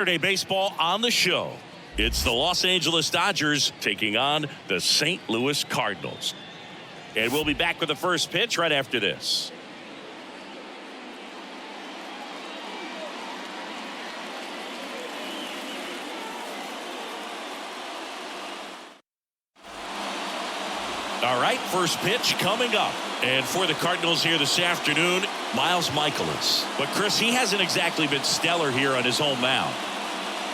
Saturday baseball on the show. It's the Los Angeles Dodgers taking on the St. Louis Cardinals. And we'll be back with the first pitch right after this. All right, first pitch coming up. And for the Cardinals here this afternoon, Miles Michaelis. But, Chris, he hasn't exactly been stellar here on his home mound.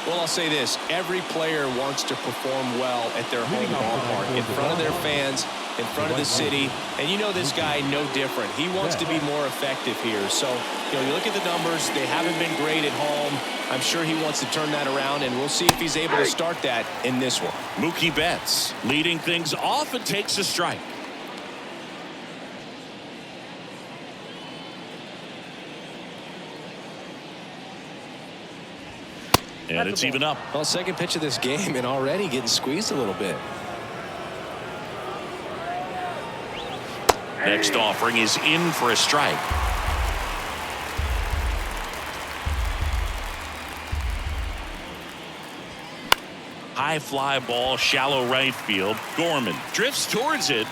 Well, I'll say this. Every player wants to perform well at their home ballpark, in front of their fans, in front of the city. And you know this guy no different. He wants to be more effective here. So, you look at the numbers. They haven't been great at home. I'm sure he wants to turn that around, and we'll see if he's able to start that in this one. Mookie Betts leading things off and takes a strike. And it's even up. Well, second pitch of this game and already getting squeezed a little bit. Next offering is in for a strike. High fly ball, shallow right field. Gorman drifts towards it.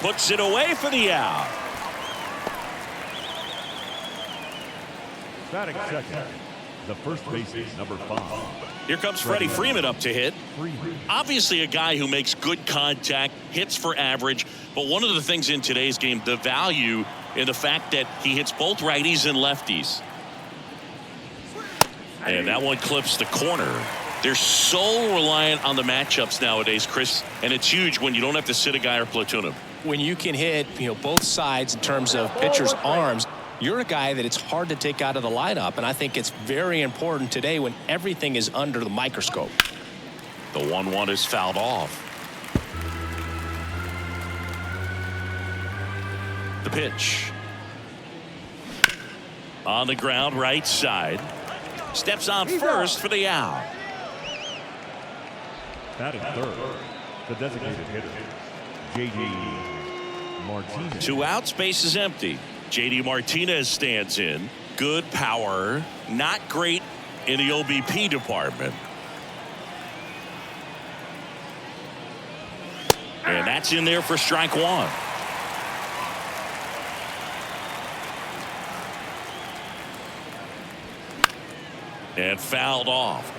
Puts it away for the out. Batting second, the first baseman, number 5. Here comes Freddie Freeman up to hit. Obviously a guy who makes good contact, hits for average. But one of the things in today's game, the value in the fact that he hits both righties and lefties. And that one clips the corner. They're so reliant on the matchups nowadays, Chris, and it's huge when you don't have to sit a guy or platoon him. When you can hit, both sides in terms of pitchers' arms, you're a guy that it's hard to take out of the lineup, and I think it's very important today when everything is under the microscope. The 1-1 is fouled off. The pitch. On the ground, right side. Steps on first for the out. Batting third, the designated hitter, J.D. Martinez. 2 outs, base is empty. J.D. Martinez stands in. Good power, not great in the OBP department. And that's in there for strike 1. And fouled off.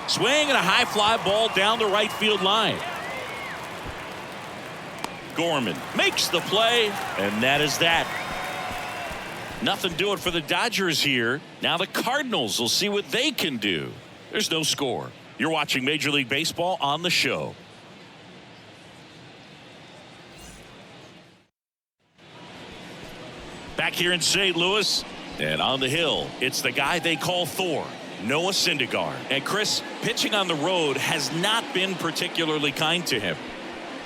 Swing and a high fly ball down the right field line. Gorman makes the play, and that is that. Nothing doing for the Dodgers here. Now the Cardinals will see what they can do. There's no score. You're watching Major League Baseball on the show. Back here in St. Louis, and on the hill, it's the guy they call Thor, Noah Syndergaard. And Chris, pitching on the road has not been particularly kind to him.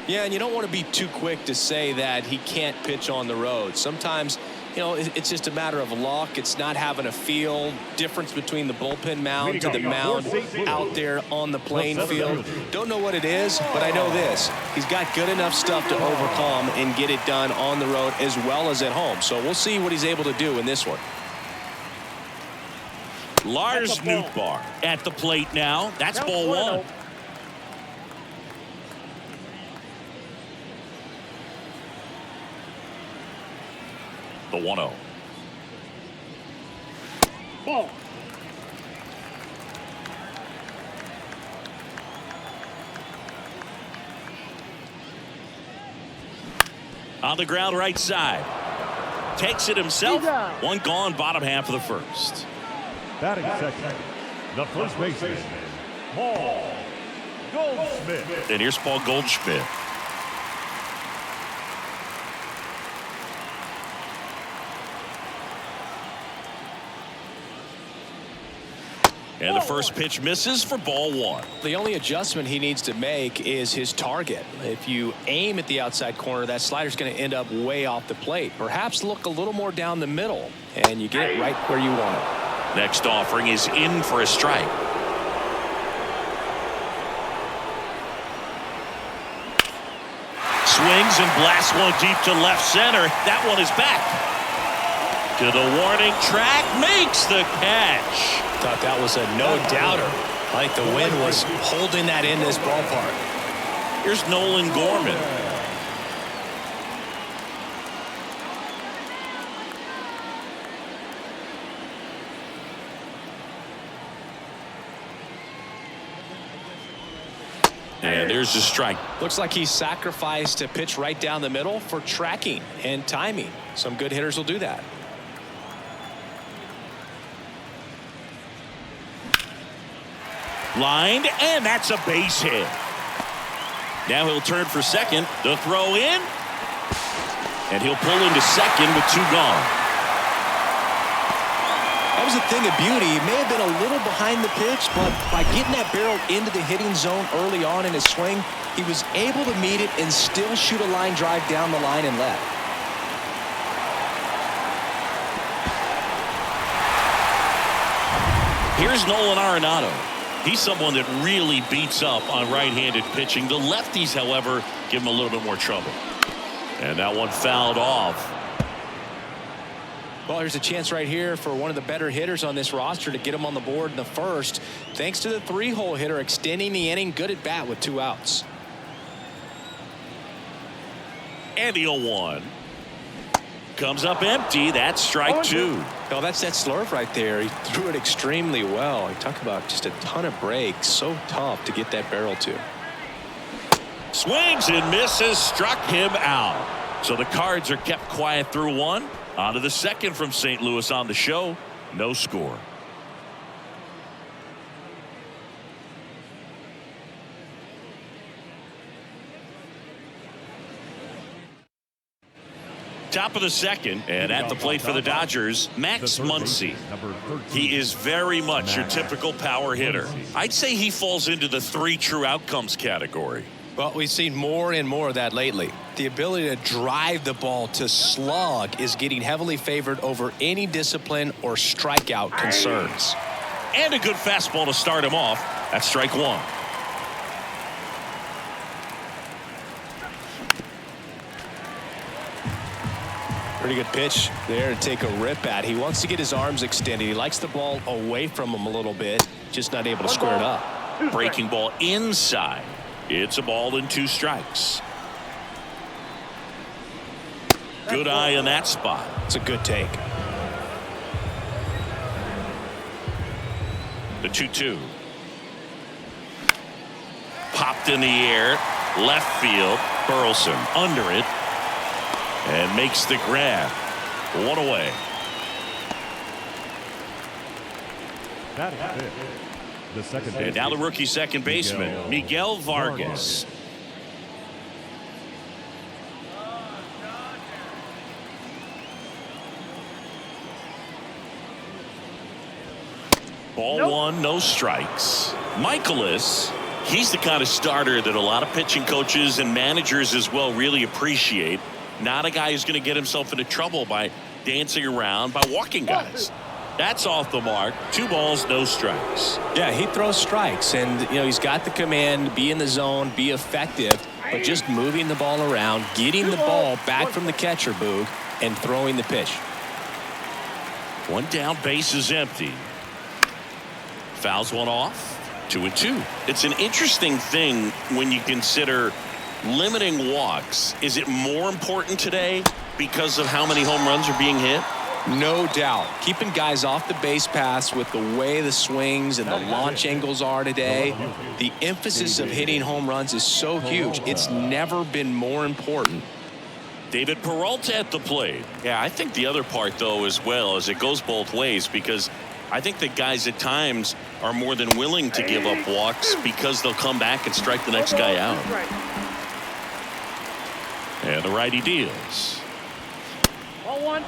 Yeah, and you don't want to be too quick to say that he can't pitch on the road. Sometimes, it's just a matter of luck. It's not having a feel difference between the bullpen mound to the mound out there on the playing field. Don't know what it is, but I know this. He's got good enough stuff to overcome and get it done on the road as well as at home. So we'll see what he's able to do in this one. Lars Nootbaar at the plate now. That's ball 1. The 1-0. Ball. On the ground right side. Takes it himself. One gone, bottom half of the first. Batting second, the first baseman, Paul Goldschmidt. And here's Paul Goldschmidt. And the first pitch misses for ball 1. The only adjustment he needs to make is his target. If you aim at the outside corner, that slider's going to end up way off the plate. Perhaps look a little more down the middle, and you get it right where you want it. Next offering is in for a strike. swings and blasts one deep to left center. That one is back. To the warning track, makes the catch. Thought that was a no-doubter. Like the wind was holding that in this ballpark. Here's Nolan Gorman. And there's the strike. Looks like he sacrificed a pitch right down the middle for tracking and timing. Some good hitters will do that. Lined, and that's a base hit. Now he'll turn for second. The throw in. And he'll pull into second with 2 gone. That was a thing of beauty. He may have been a little behind the pitch, but by getting that barrel into the hitting zone early on in his swing, he was able to meet it and still shoot a line drive down the line and left. Here's Nolan Arenado. He's someone that really beats up on right-handed pitching. The lefties, however, give him a little bit more trouble. And that one fouled off. Well, here's a chance right here for one of the better hitters on this roster to get him on the board in the first. Thanks to the 3-hole hitter extending the inning. Good at bat with 2 outs. And the 0-1. Comes up empty. That's strike 2. Oh, that's that slurve right there. He threw it extremely well. You talk about just a ton of breaks. So tough to get that barrel to. Swings and misses. Struck him out. So the Cards are kept quiet through 1. On to the second from St. Louis on the show. No score. Top of the second, and at the plate for the Dodgers, Max Muncy. He is very much your typical power hitter. I'd say he falls into the 3 true outcomes category. Well, we've seen more and more of that lately. The ability to drive the ball to slug is getting heavily favored over any discipline or strikeout concerns. And a good fastball to start him off. That's strike 1. Pretty good pitch there to take a rip at. He wants to get his arms extended. He likes the ball away from him a little bit, just not able to square it up. Breaking ball inside. It's a ball and 2 strikes. Good eye on that spot. It's a good take. The 2-2. Popped in the air. Left field. Burleson under it. And makes the grab. 1 away. That is it. The second And now the rookie second baseman, Miguel Vargas. Ball 1, no strikes. Michaelis, he's the kind of starter that a lot of pitching coaches and managers as well really appreciate. Not a guy who's going to get himself into trouble by dancing around, by walking guys. That's off the mark. 2 balls, no strikes. Yeah, he throws strikes, and you know he's got the command, be in the zone, be effective, but just moving the ball around, getting the ball back from the catcher, Boog, and throwing the pitch. 1 down, base is empty. Fouls one off. 2-2. It's an interesting thing when you consider limiting walks. Is it more important today because of how many home runs are being hit? No doubt. Keeping guys off the base paths with the way the swings and the launch angles are today, the emphasis of hitting home runs is so huge. It's never been more important. David Peralta at the plate. Yeah, I think the other part, though, as well, is it goes both ways, because I think that guys at times are more than willing to give up walks because they'll come back and strike the next guy out. And the righty deals. Ball 1.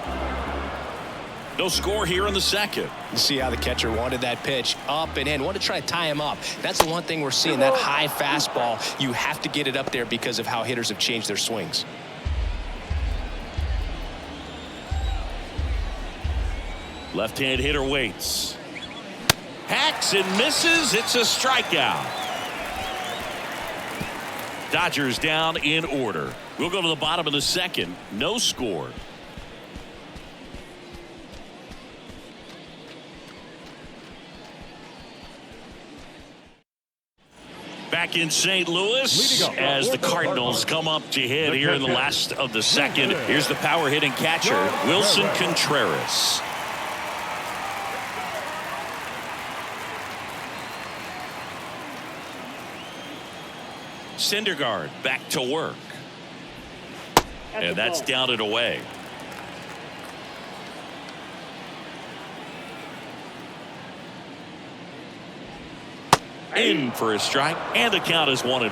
No score here in the second. You see how the catcher wanted that pitch up and in. Wanted to try to tie him up. That's the one thing we're seeing, that high fastball. You have to get it up there because of how hitters have changed their swings. Left-hand hitter waits. Hacks and misses. It's a strikeout. Dodgers down in order. We'll go to the bottom of the second. No score. Back in St. Louis as the Cardinals come up to hit here in the last of the second. Here's the power hitting catcher, Wilson Contreras. Syndergaard back to work. And that's down and away. In for a strike, and the count is 1-1.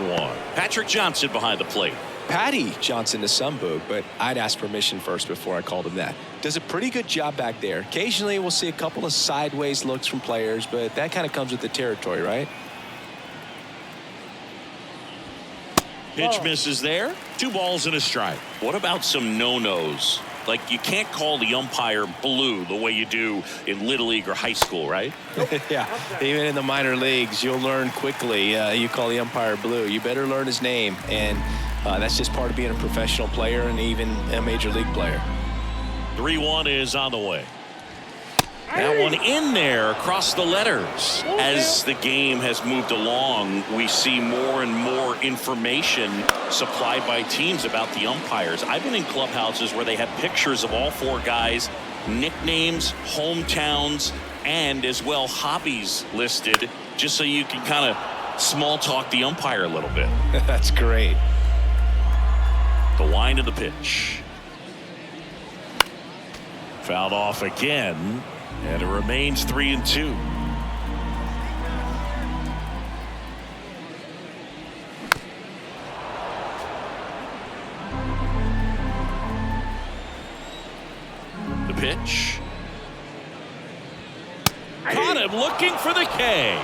Patrick Johnson behind the plate. Patty Johnson to some boot, but I'd ask permission first before I called him that. Does a pretty good job back there. Occasionally we'll see a couple of sideways looks from players, but that kind of comes with the territory, right? Pitch misses there. 2 balls and a strike. What about some no-nos? Like, you can't call the umpire blue the way you do in Little League or high school, right? Yeah, even in the minor leagues, you'll learn quickly. You call the umpire blue. You better learn his name, and that's just part of being a professional player and even a major league player. 3-1 is on the way. That one in there across the letters. As the game has moved along, we see more and more information supplied by teams about the umpires. I've been in clubhouses where they have pictures of all 4 guys, nicknames, hometowns, and as well hobbies listed, just so you can kind of small talk the umpire a little bit. That's great. The wind of the pitch. Fouled off again. And it remains 3-2. The pitch. Caught him looking for the K.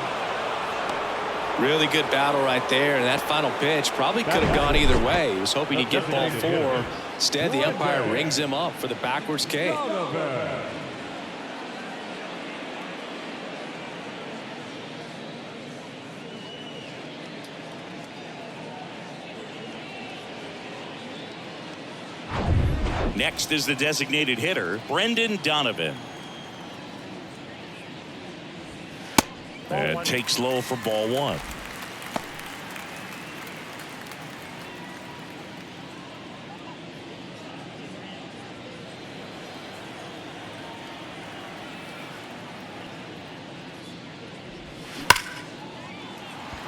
Really good battle right there. And that final pitch probably could have gone either way. He was hoping he'd get ball 4. Instead, the umpire rings him up for the backwards K. Next is the designated hitter, Brendan Donovan. And takes low for ball 1.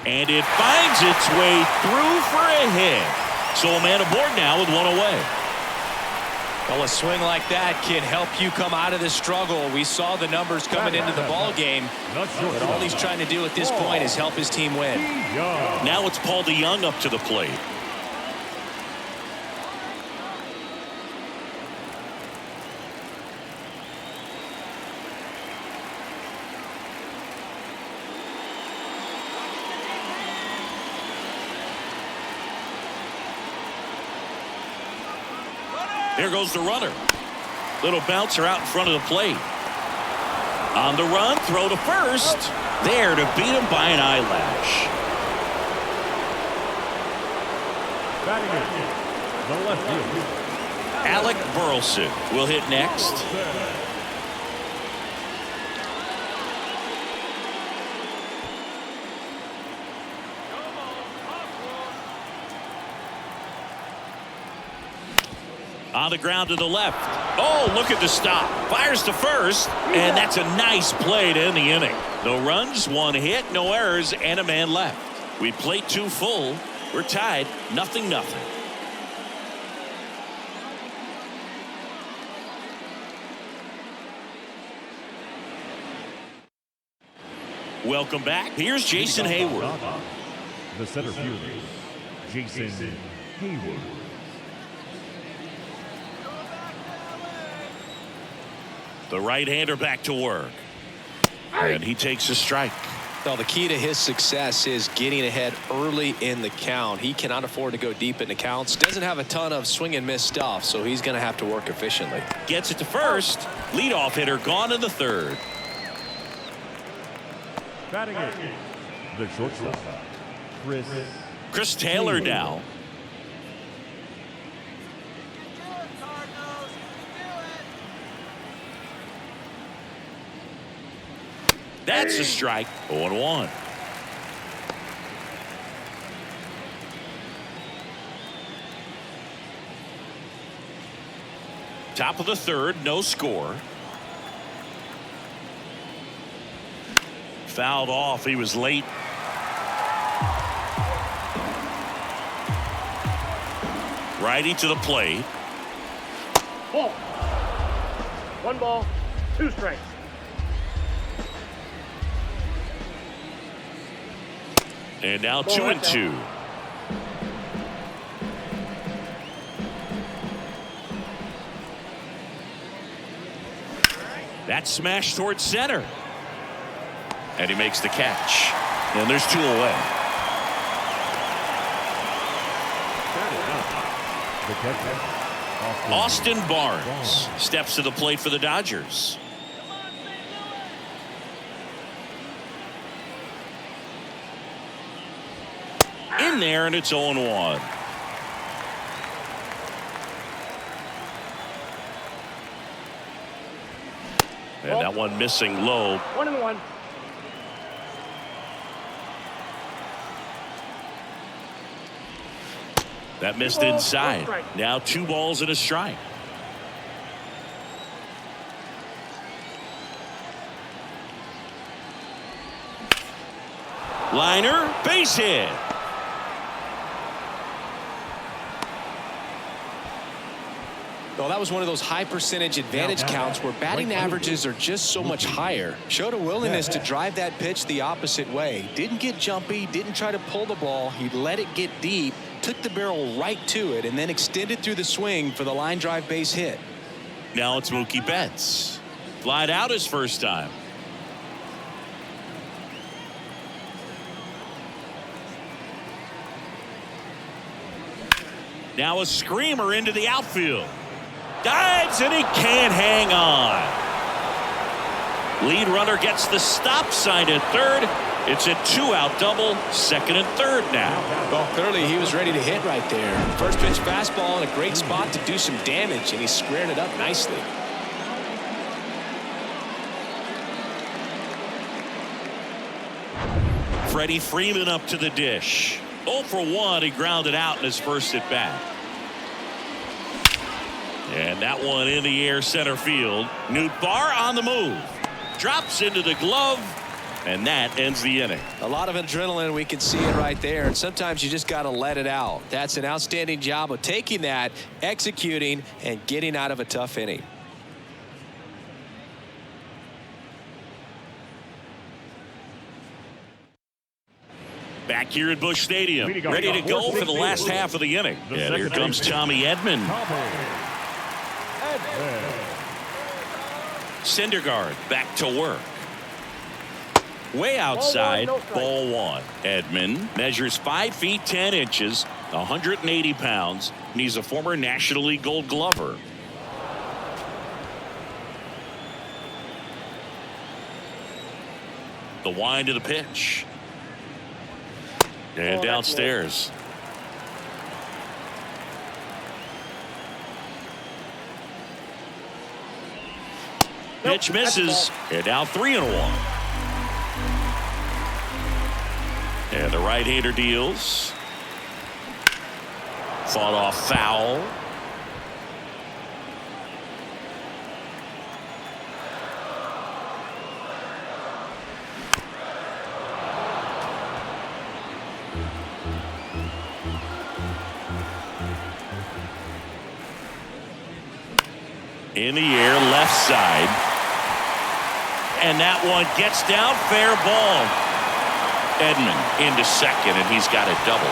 And it finds its way through for a hit. So a man aboard now with 1 away. Well, a swing like that can help you come out of this struggle. We saw the numbers coming into the ball game, but all he's trying to do at this point is help his team win. Now it's Paul DeYoung up to the plate. There goes the runner. Little bouncer out in front of the plate. On the run, throw to first. There to beat him by an eyelash. Batting in the left field, Alec Burleson will hit next. On the ground to the left. Oh, look at the stop. Fires to first, and that's a nice play to end the inning. No runs, 1 hit, no errors, and a man left. We played 2 full. We're tied, 0-0. Welcome back. Here's Jason Hayward. the center fielder, Jason Hayward. The right-hander back to work. And he takes a strike. Well, the key to his success is getting ahead early in the count. He cannot afford to go deep in the counts. Doesn't have a ton of swing and miss stuff, so he's going to have to work efficiently. Gets it to first. Leadoff hitter gone in the third. Batting it, the shortstop, Chris Chris Taylor now. That's a strike. 0-1. Top of the third, no score. Fouled off. He was late. Righty to the plate. Ball. 1 ball, 2 strikes. And now 2-2. That smash towards center. And he makes the catch. And there's 2 away. Austin Barnes steps to the plate for the Dodgers. In there, and it's 0-1. And that one missing low. 1-1. That missed inside. Now 2 balls and a strike. Liner, base hit. Well, that was one of those high percentage advantage counts where batting averages are just so much higher. Showed a willingness to drive that pitch the opposite way. Didn't get jumpy, didn't try to pull the ball. He let it get deep, took the barrel right to it, and then extended through the swing for the line drive base hit. Now it's Mookie Betts. Flied out his first time. Now a screamer into the outfield. Dives and he can't hang on. Lead runner gets the stop sign at third. It's a 2-out double, second and third now. Well, clearly he was ready to hit right there. First pitch fastball in a great spot to do some damage, and he squared it up nicely. Freddie Freeman up to the dish. 0 for 1. He grounded out in his first at bat. And that one in the air center field. Nootbaar on the move. Drops into the glove. And that ends the inning. A lot of adrenaline. We can see it right there. And sometimes you just got to let it out. That's an outstanding job of taking that, executing, and getting out of a tough inning. Back here at Busch Stadium, ready to go for the last half of the inning. And here comes Tommy Edman. Syndergaard back to work. Way outside, ball 1. Edman measures 5 feet 10 inches, 180 pounds, and he's a former National League Gold Glover. The wind of the pitch. And downstairs. Pitch misses. And now 3-1. And the right-hander deals. Fought off foul. In the air, left side. And that one gets down, fair ball. Edman into second, and he's got a double.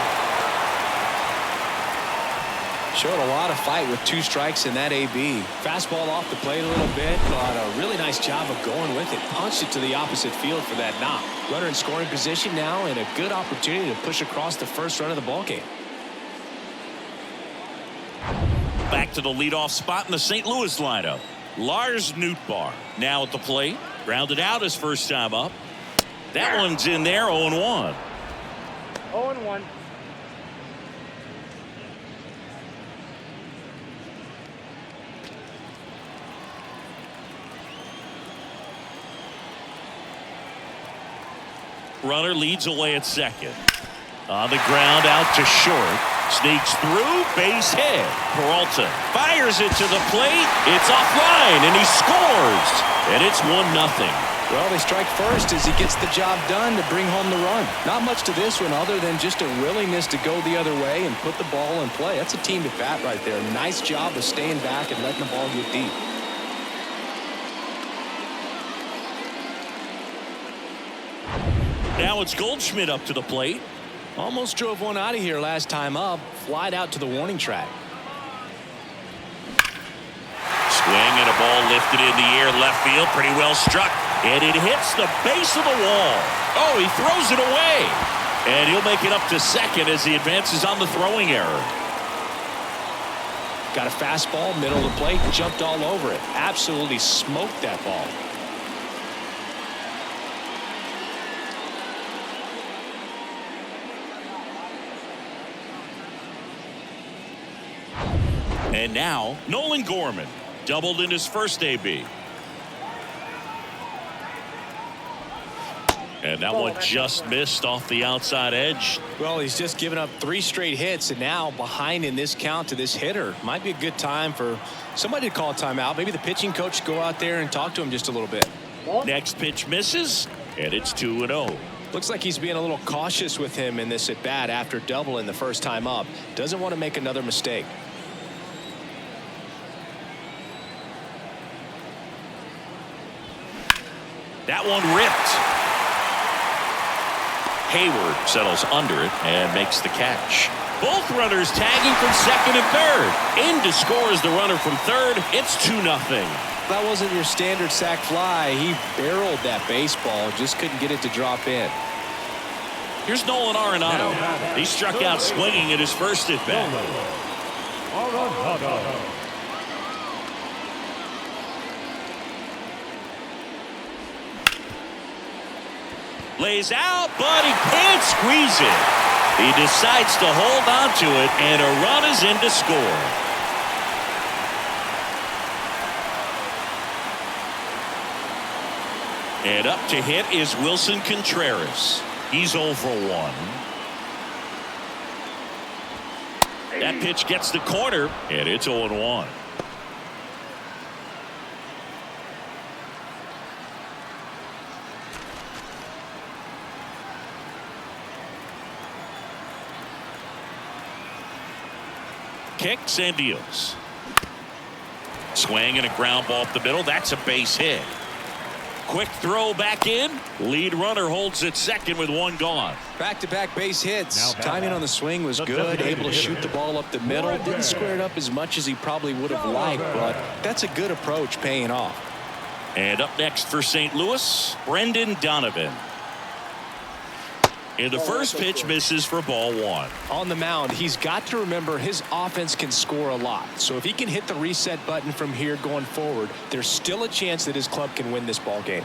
Showed a lot of fight with 2 strikes in that AB. Fastball off the plate a little bit, but a really nice job of going with it. Punched it to the opposite field for that knock. Runner in scoring position now, and a good opportunity to push across the first run of the ballgame. Back to the leadoff spot in the St. Louis lineup. Lars Nootbaar now at the plate. Grounded out his first time up. That one's in there, 0-1. 0-1. Runner leads away at second. On the ground, out to short. Sneaks through, base hit. Peralta fires it to the plate. It's offline, and he scores. And it's 1-0. Well, they strike first as he gets the job done to bring home the run. Not much to this one other than just a willingness to go the other way and put the ball in play. That's a team at bat right there. Nice job of staying back and letting the ball get deep. Now it's Goldschmidt up to the plate. Almost drove one out of here last time up. Flied out to the warning track. Swing and a ball lifted in the air, left field, pretty well struck. And it hits the base of the wall. Oh, he throws it away. And he'll make it up to second as he advances on the throwing error. Got a fastball, middle of the plate, jumped all over it. Absolutely smoked that ball. And now, Nolan Gorman, doubled in his first AB. And that one just missed off the outside edge. Well, he's just given up 3 straight hits, and now behind in this count to this hitter. Might be a good time for somebody to call a timeout. Maybe the pitching coach go out there and talk to him just a little bit. Next pitch misses, and it's 2-0. Looks like he's being a little cautious with him in this at bat after doubling the first time up. Doesn't want to make another mistake. That one ripped. Hayward settles under it and makes the catch. Both runners tagging from second and third. In to score is the runner from third. It's 2-0. That wasn't your standard sac fly. He barreled that baseball, just couldn't get it to drop in. Here's Nolan Arenado. He struck out swinging at his first at bat. Lays out, but he can't squeeze it. He decides to hold on to it, and a run is in to score. And up to hit is Wilson Contreras. He's 0 for 1. That pitch gets the corner, and it's 0-1. Kicks and deals. Swing and a ground ball up the middle. That's a base hit. Quick throw back in. Lead runner holds at second with 1 gone. Back-to-back base hits. Timing on the swing was good. Able to shoot the ball up the middle. Didn't square it up as much as he probably would have liked, but that's a good approach paying off. And up next for St. Louis, Brendan Donovan. And the first pitch misses for ball 1. On the mound, he's got to remember his offense can score a lot. So if he can hit the reset button from here going forward, there's still a chance that his club can win this ball game.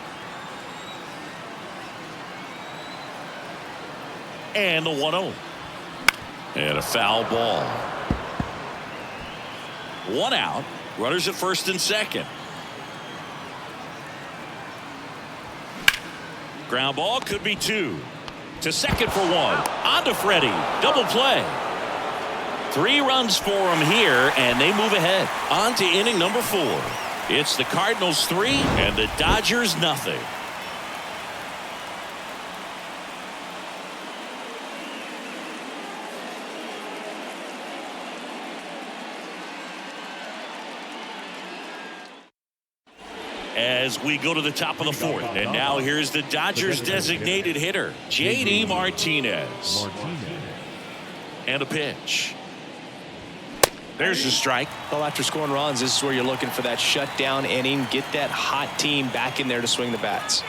And the 1-0. And a foul ball. 1 out. Runners at first and second. Ground ball could be 2. To second for 1. On to Freddie. Double play. 3 runs for him here, and they move ahead. On to inning number 4. It's the Cardinals 3 and the Dodgers nothing. As we go to the top of the 4th, and now here's the Dodgers designated hitter, J.D. Martinez. And a pitch. There's the strike. Well, after scoring runs, this is where you're looking for that shutdown inning. Get that hot team back in there to swing the bats.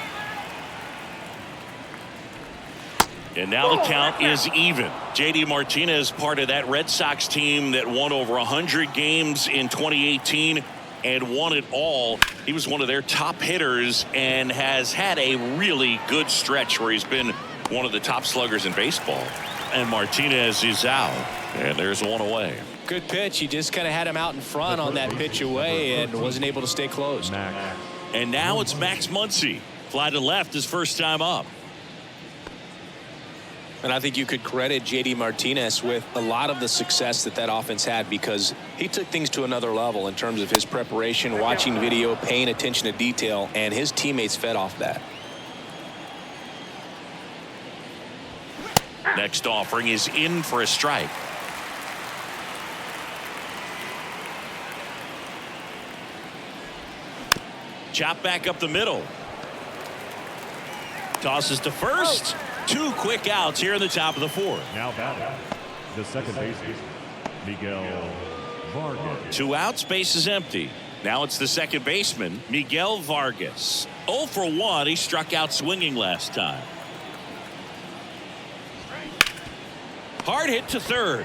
And now the count is even. J.D. Martinez, part of that Red Sox team that won over 100 games in 2018 and won it all. He was one of their top hitters and has had a really good stretch where he's been one of the top sluggers in baseball. And Martinez is out, and there's 1 away. Good pitch. He just kind of had him out in front on that pitch away and wasn't able to stay close. And now it's Max Muncy. Fly to left his first time up. And I think you could credit J.D. Martinez with a lot of the success that offense had, because he took things to another level in terms of his preparation, watching video, paying attention to detail, and his teammates fed off that. Next offering is in for a strike. Chop back up the middle. Tosses to first. 2 quick outs here in the top of the 4th. Now batting, the second baseman, Miguel Vargas. 2 outs, base is empty. Now it's the second baseman, Miguel Vargas. 0 for 1. He struck out swinging last time. Hard hit to third.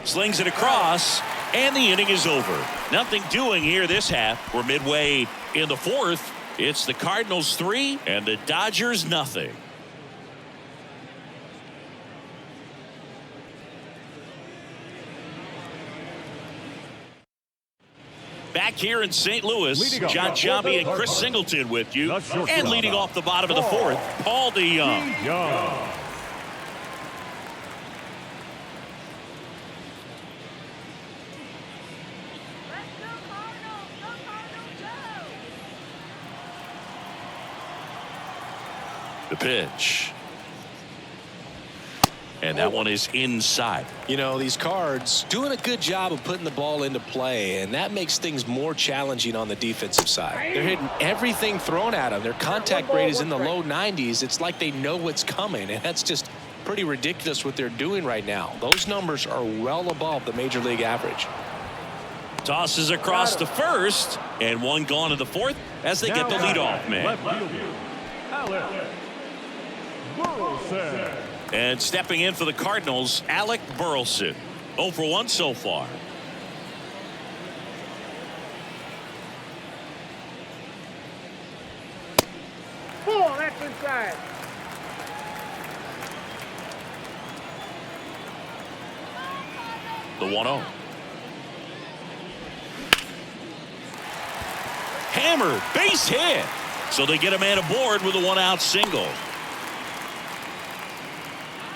Slings it across, and the inning is over. Nothing doing here this half. We're midway in the 4th. It's the Cardinals 3 and the Dodgers nothing. Back here in St. Louis, John Giambi and Chris Singleton with you. And leading off the bottom of the 4th, Paul DeYoung. The pitch. And that one is inside. You know, these Cards doing a good job of putting the ball into play, and that makes things more challenging on the defensive side. They're hitting everything thrown at them. Their contact rate is in the low 90s. It's like they know what's coming, and that's just pretty ridiculous what they're doing right now. Those numbers are well above the major league average. Tosses across to first, and 1 gone in the 4th as they get the leadoff man. And stepping in for the Cardinals, Alec Burleson. 0 for 1 so far. Ball, that's inside. The 1-0. Hammered, base hit. So they get a man aboard with a 1-out single.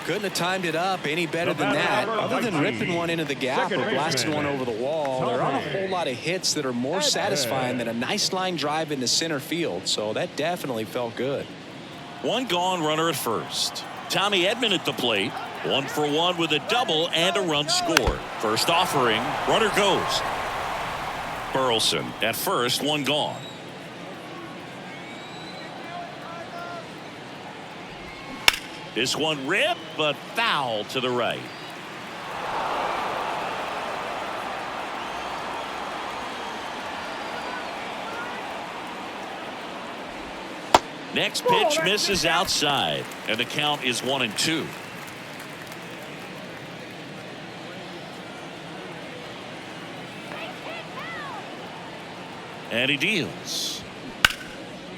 Couldn't have timed it up any better than that. Other than ripping one into the gap or blasting one over the wall, there aren't a whole lot of hits that are more satisfying than a nice line drive into center field. So that definitely felt good. 1 gone, runner at first. Tommy Edman at the plate. 1 for 1 with a double and a run scored. First offering, runner goes. Burleson at first, 1 gone. This one ripped, but foul to the right. Next pitch misses outside, and the count is 1-2. And he deals.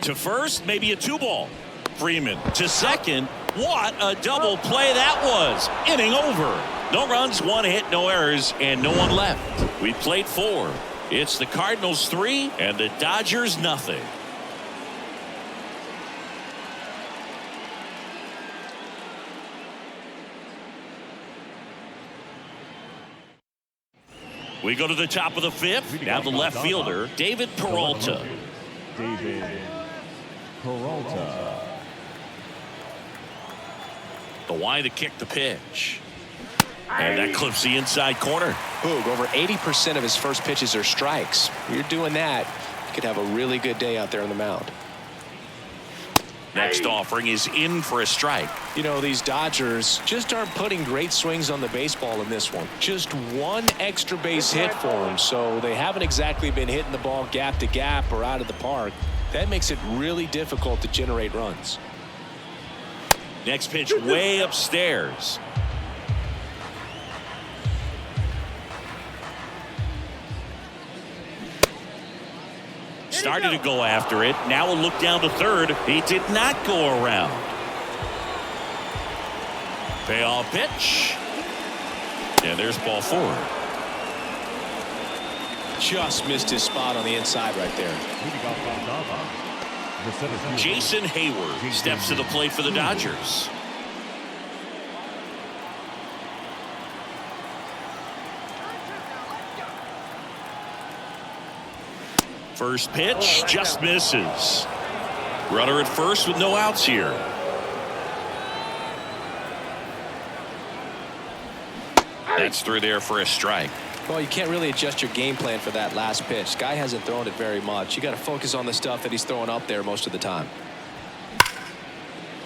To first, maybe a 2-ball. Freeman to second. What a double play that was. Inning over. No runs, 1 hit, no errors, and no one left. We played 4. It's the Cardinals 3 and the Dodgers nothing. We go to the top of the 5th. Now the left fielder, David Peralta. David Peralta. The wide to kick the pitch. And that clips the inside corner. Boog, over 80% of his first pitches are strikes. You're doing that, you could have a really good day out there on the mound. Next offering is in for a strike. You know, these Dodgers just aren't putting great swings on the baseball in this one. Just 1 extra base hit for them, so they haven't exactly been hitting the ball gap to gap or out of the park. That makes it really difficult to generate runs. Next pitch way upstairs. Started to go after it. Now a look down to third. He did not go around. Payoff pitch. And there's ball 4. Just missed his spot on the inside right there. Jason Hayward steps to the plate for the Dodgers. First pitch just misses. Runner at first with no outs here. That's through there for a strike. Well, you can't really adjust your game plan for that last pitch. Guy hasn't thrown it very much. You got to focus on the stuff that he's throwing up there most of the time.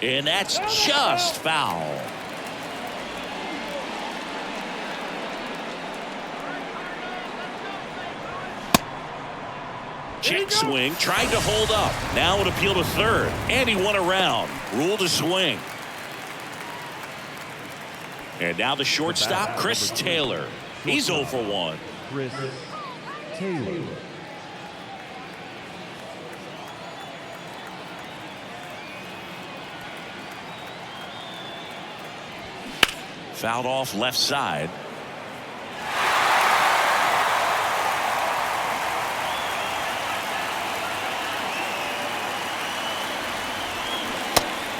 And that's just foul. Check swing, tried to hold up. Now an appeal to third, and he won around. Ruled a swing. And now the shortstop, Chris Taylor. He's 0 for 1. Chris Taylor. Fouled off left side.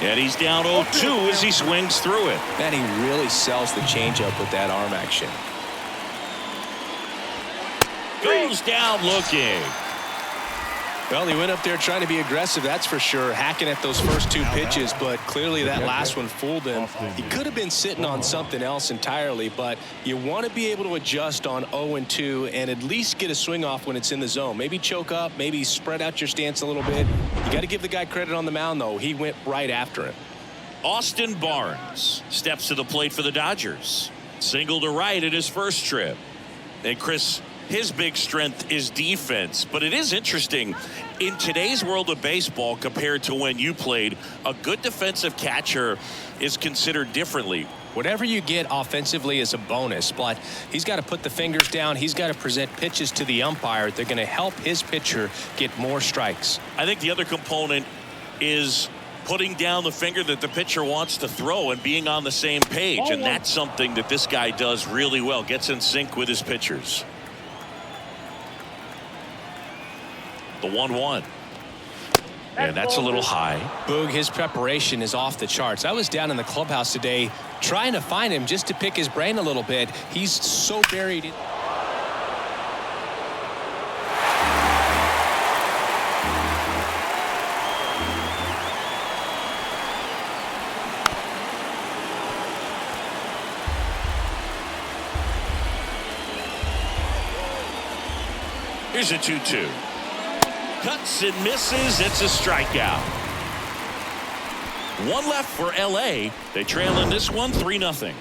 And he's down 0-2 as he swings through it. And he really sells the changeup with that arm action. Goes down looking. Well, he went up there trying to be aggressive, that's for sure, hacking at those first 2 pitches, but clearly that last one fooled him. He could have been sitting on something else entirely, but you want to be able to adjust on 0-2 and at least get a swing off when it's in the zone. Maybe choke up, maybe spread out your stance a little bit. You got to give the guy credit on the mound, though. He went right after him. Austin Barnes steps to the plate for the Dodgers. Single to right at his first trip. And Chris, his big strength is defense, but it is interesting in today's world of baseball compared to when you played. A good defensive catcher is considered differently. Whatever you get offensively is a bonus, but he's got to put the fingers down. He's got to present pitches to the umpire. They're going to help his pitcher get more strikes. I think the other component is putting down the finger that the pitcher wants to throw and being on the same page, and that's something that this guy does really well. Gets in sync with his pitchers. The 1-1. And that's a little high. Boog, his preparation is off the charts. I was down in the clubhouse today trying to find him just to pick his brain a little bit. He's so buried in. Here's a 2-2. Cuts and misses. It's a strikeout. One left for LA. They trail in this one 3-0.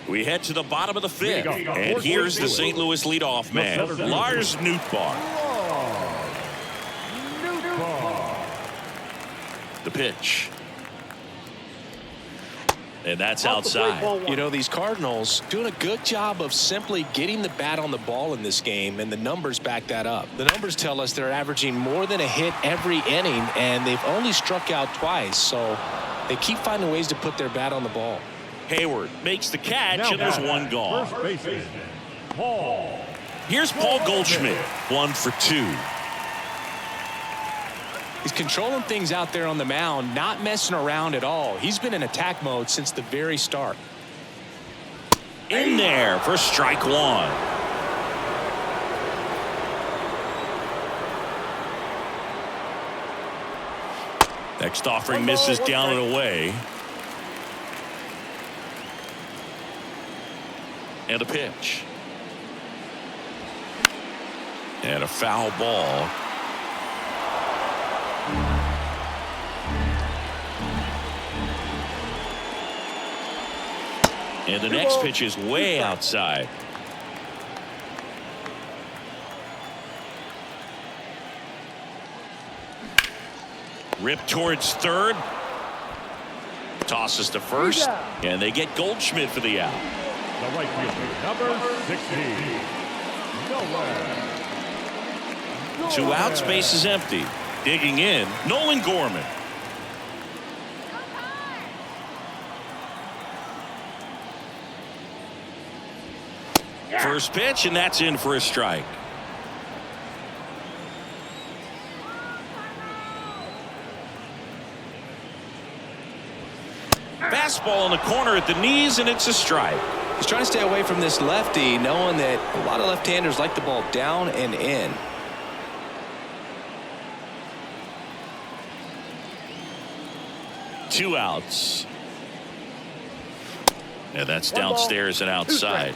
We head to the bottom of the 5th, and here's the St. Louis leadoff man, Lars Nootbaar. The pitch. And that's outside. You know, these Cardinals doing a good job of simply getting the bat on the ball in this game, and the numbers back that up. The numbers tell us they're averaging more than a hit every inning, and they've only struck out twice, so they keep finding ways to put their bat on the ball. Hayward makes the catch, and there's one gone. First baseman, Paul. Here's Paul Goldschmidt, 1 for 2. He's controlling things out there on the mound, not messing around at all. He's been in attack mode since the very start. In there for strike 1. Next offering misses down and away. And a pitch. And a foul ball. And the next pitch is way outside. Rip towards third. Tosses to first. And they get Goldschmidt for the out. The right fielder, number 16. Nowhere. 2 outs, base is empty. Digging in, Nolan Gorman. First pitch, and that's in for a strike. fastball in the corner at the knees, and it's a strike. He's trying to stay away from this lefty, knowing that a lot of left-handers like the ball down and in. Two outs. And that's downstairs and outside.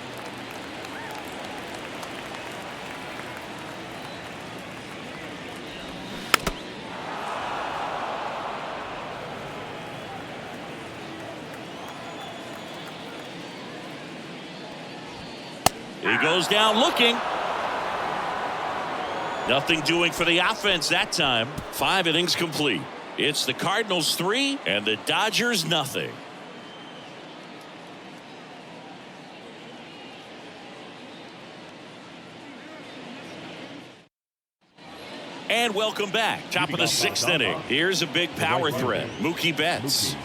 He goes down looking. Nothing doing for the offense that time. 5 innings complete. It's the Cardinals 3 and the Dodgers nothing. And welcome back. Top of the 6th inning. Here's a big power threat. Mookie Betts.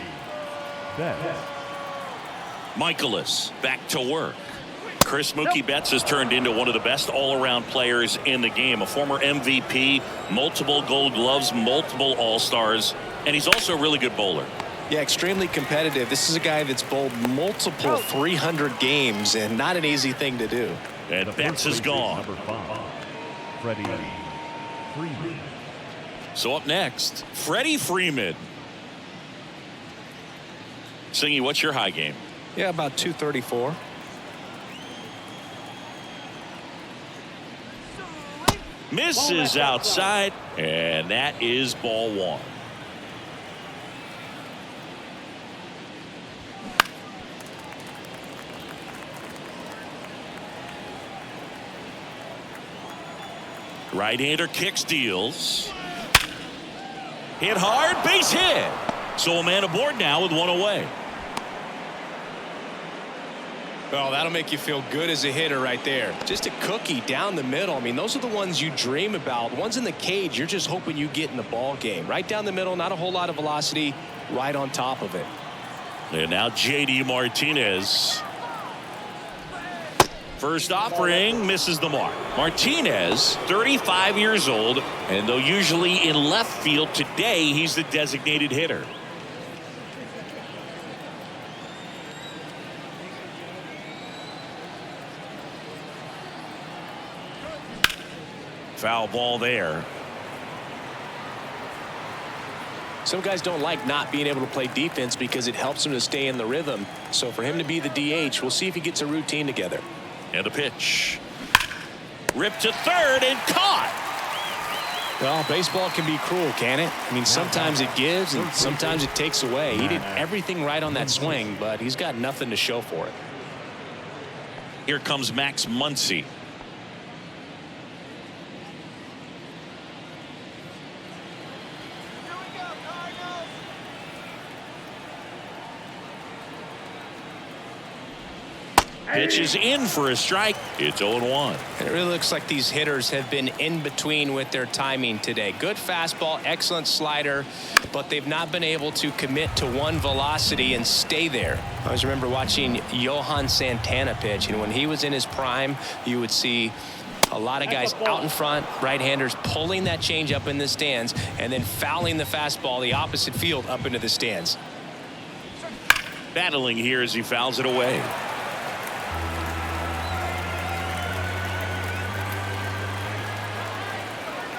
Michaelis back to work. Chris Mookie Betts has turned into one of the best all-around players in the game. A former MVP, multiple Gold Gloves, multiple All-Stars, and he's also a really good bowler. Yeah, extremely competitive. This is a guy that's bowled multiple 300 games, and not an easy thing to do. And Betts is gone. Number 5, Freddie Freeman. So up next, Freddie Freeman. Singy, what's your high game? Yeah, about 234. Misses outside, and that is ball 1. Right-hander kicks, deals. Hit hard, base hit. So a man aboard now with 1 away. Well, that'll make you feel good as a hitter right there. Just a cookie down the middle. I mean, those are the ones you dream about. Ones in the cage, you're just hoping you get in the ball game. Right down the middle, not a whole lot of velocity, right on top of it. And now J.D. Martinez. First offering misses the mark. Martinez, 35 years old, and though usually in left field, today he's the designated hitter. Foul ball there. Some guys don't like not being able to play defense because it helps them to stay in the rhythm. So for him to be the DH, we'll see if he gets a routine together. And a pitch. Ripped to third and caught. Well, baseball can be cruel, can it? I mean, sometimes it gives and sometimes it takes away. He did everything right on that swing, but he's got nothing to show for it. Here comes Max Muncy. Pitch is in for a strike. It's 0-1. It really looks like these hitters have been in between with their timing today. Good fastball, excellent slider, but they've not been able to commit to one velocity and stay there. I always remember watching Johan Santana pitch, and when he was in his prime, you would see a lot of guys out in front, right-handers pulling that change up in the stands and then fouling the fastball the opposite field up into the stands. Battling here as he fouls it away.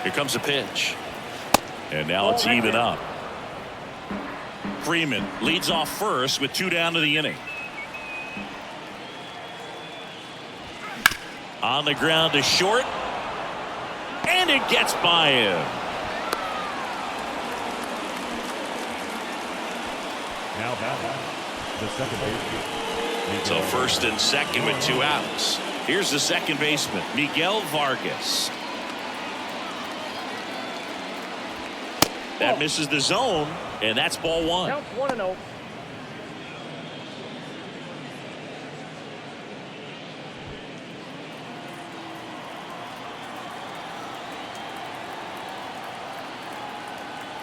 Here comes a pitch. And now it's even up. Freeman leads off first with 2 down to the inning. On the ground to short. And it gets by him. Now batting, the second baseman. So first and second with 2 outs. Here's the second baseman, Miguel Vargas. That misses the zone, and that's ball 1. Count 1-0.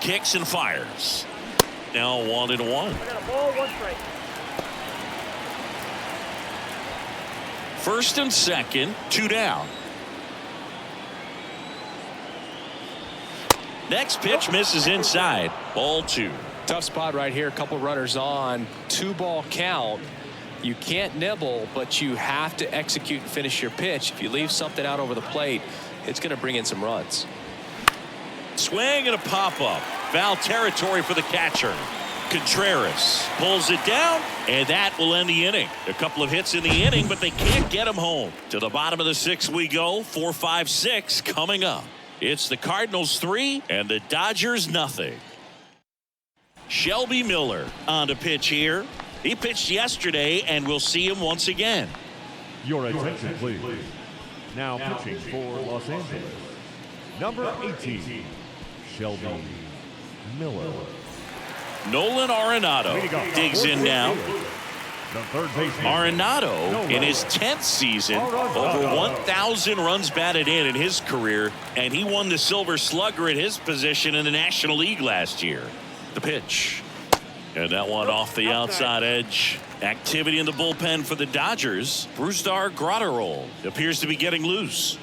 Kicks and fires. Now 1-1. I got a ball, 1 strike. First and second, 2 down. Next pitch misses inside. Ball 2. Tough spot right here. A couple runners on. 2-ball count. You can't nibble, but you have to execute and finish your pitch. If you leave something out over the plate, it's going to bring in some runs. Swing and a pop-up. Foul territory for the catcher. Contreras pulls it down, and that will end the inning. A couple of hits in the inning, but they can't get him home. To the bottom of the 6th we go. 4, 5, 6 coming up. It's the Cardinals 3 and the Dodgers nothing. Shelby Miller on to pitch here. He pitched yesterday, and we'll see him once again. Your attention, please. Now pitching for Los Angeles, number 18, Shelby Miller. Nolan Arenado digs in now. Arenado in his 10th season, over 1,000 runs batted in his career, and he won the Silver Slugger at his position in the National League last year. The pitch. And that one off the outside edge. Activity in the bullpen for the Dodgers. Brusdar Graterol appears to be getting loose.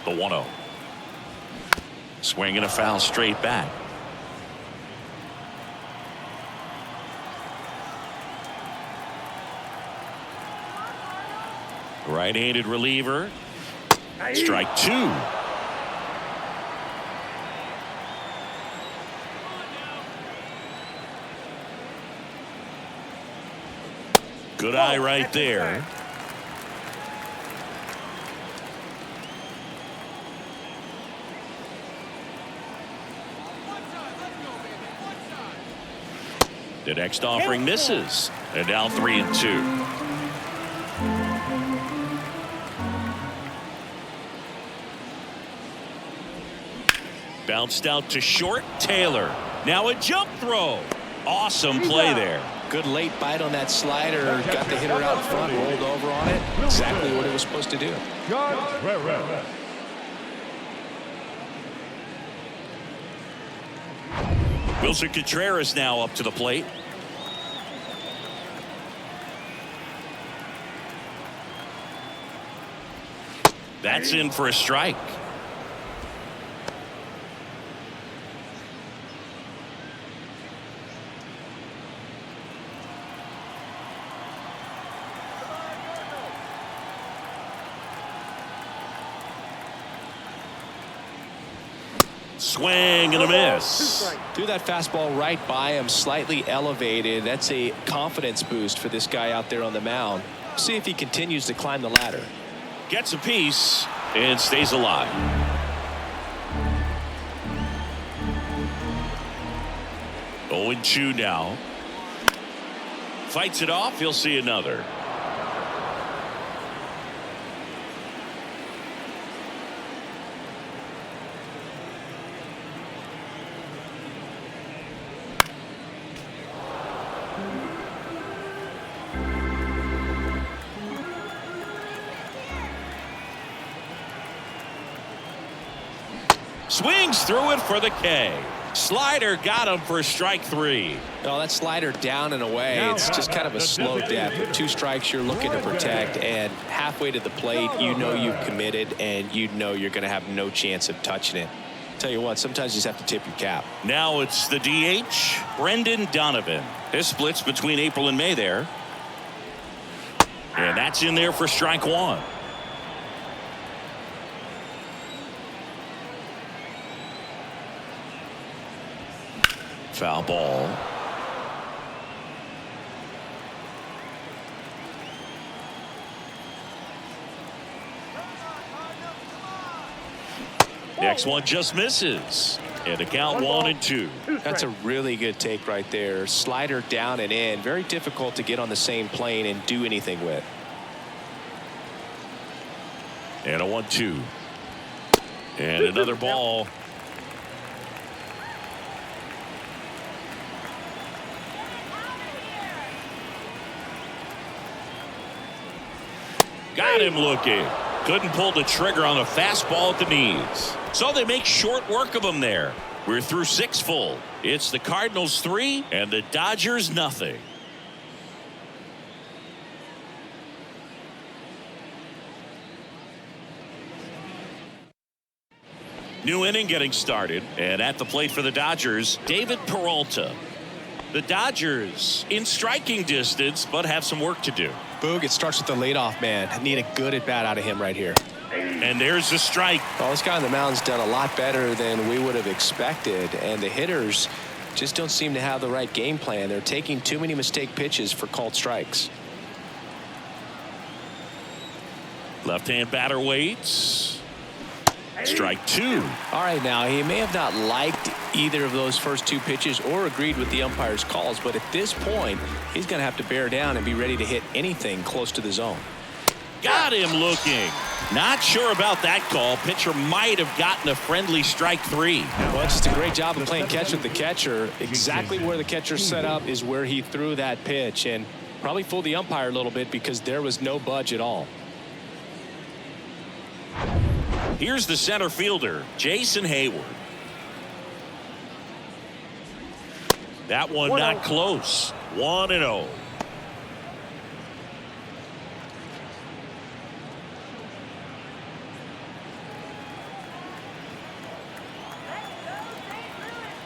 The 1-0. Swing and a foul straight back. Right-handed reliever. Strike 2. Good eye right there. The next offering misses. And now 3-2. Bounced out to short. Taylor. Now a jump throw. Awesome play there. Good late bite on that slider. Got the hitter out in front. Rolled over on it. Exactly what it was supposed to do. Wilson Contreras now up to the plate. That's in for a strike. Swing and a miss. Threw that fastball right by him, slightly elevated. That's a confidence boost for this guy out there on the mound. See if he continues to climb the ladder. Gets a piece and stays alive. Oh, 0-2 now. Fights it off. He'll see another. Swings through it for the K. Slider got him for strike 3. Oh, that slider down and away. It's just kind of a slow death. With 2 strikes you're looking to protect, and halfway to the plate you know you've committed and you know you're going to have no chance of touching it. Tell you what, sometimes you just have to tip your cap. Now it's the DH, Brendan Donovan. His splits between April and May there. And that's in there for strike 1. Foul ball. Next one just misses. And the count 1-2. That's a really good take right there. Slider down and in. Very difficult to get on the same plane and do anything with. And a 1-2. And another ball. Got him looking. Couldn't pull the trigger on the fastball at the knees. So they make short work of him there. We're through 6 full. It's the Cardinals 3 and the Dodgers nothing. New inning getting started, and at the plate for the Dodgers, David Peralta. The Dodgers in striking distance, but have some work to do. Boog, it starts with the leadoff man. I need a good at bat out of him right here. And there's the strike. Well, this guy on the mound's done a lot better than we would have expected, and the hitters just don't seem to have the right game plan. They're taking too many mistake pitches for called strikes. Left-hand batter waits. Strike two. All right, now he may have not liked either of those first two pitches or agreed with the umpire's calls, but at this point, he's going to have to bear down and be ready to hit anything close to the zone. Got him looking. Not sure about that call. Pitcher might have gotten a friendly strike three. Well, it's just a great job of playing catch with the catcher. Exactly where the catcher set up is where he threw that pitch, and probably fooled the umpire a little bit because there was no budge at all. Here's the center fielder, Jason Hayward. That one not close. 1-0.